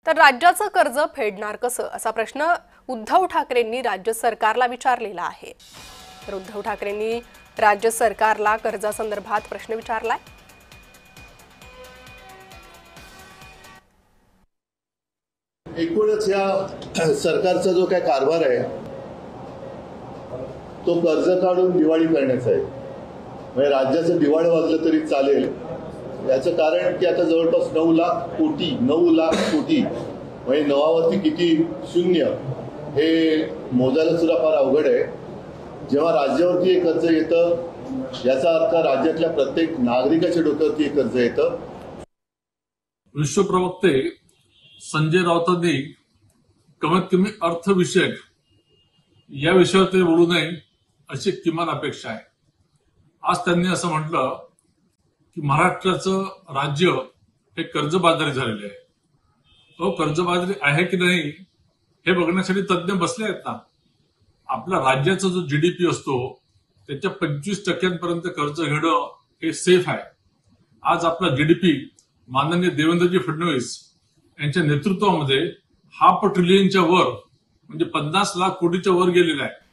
तर राज्याचं कर्ज फेडणार कसं असा प्रश्न उद्धव ठाकरेंनी राज्य सरकारला विचारलेला आहे। तर उद्धव ठाकरेंनी राज्य सरकारला कर्जासंदर्भात प्रश्न विचारलाय। एकूणच या सरकारचा जो काय कारभार आहे तो कर्ज काढून दिवाळी करण्याचा आहे। म्हणजे राज्याचं दिवाळ वाजलं तरी चालेल। याचं कारण की आता जवळपास 9 लाख कोटी म्हणजे नवावरती किती शून्य हे मोजायला सुद्धा फार अवघड आहे। जेव्हा राज्यावरती हे कर्ज येतं याचा अर्थ राज्यातल्या प्रत्येक नागरिकाच्या डोक्यावरती हे कर्ज येतं। विश्व प्रवक्ते संजय राऊतांनी कमीत कमी अर्थविषयक या विषयावर ते बोलू नये अशी किमान अपेक्षा आहे। आज त्यांनी असं म्हटलं की महाराष्ट्राचं राज्य हे कर्जबाजारी झालेले आहे। तो कर्जबाजारी आहे की नाही हे बघण्यासाठी तज्ञ बसले आहेत ना। आपल्या राज्याचा जो जीडीपी असतो त्याच्या 25% कर्ज घेणं हे सेफ आहे। आज आपला जीडीपी माननीय देवेंद्रजी फडणवीस यांच्या नेतृत्वामध्ये 500 ट्रिलियनच्या वर म्हणजे 50 लाख कोटीच्या वर गेलेला आहे।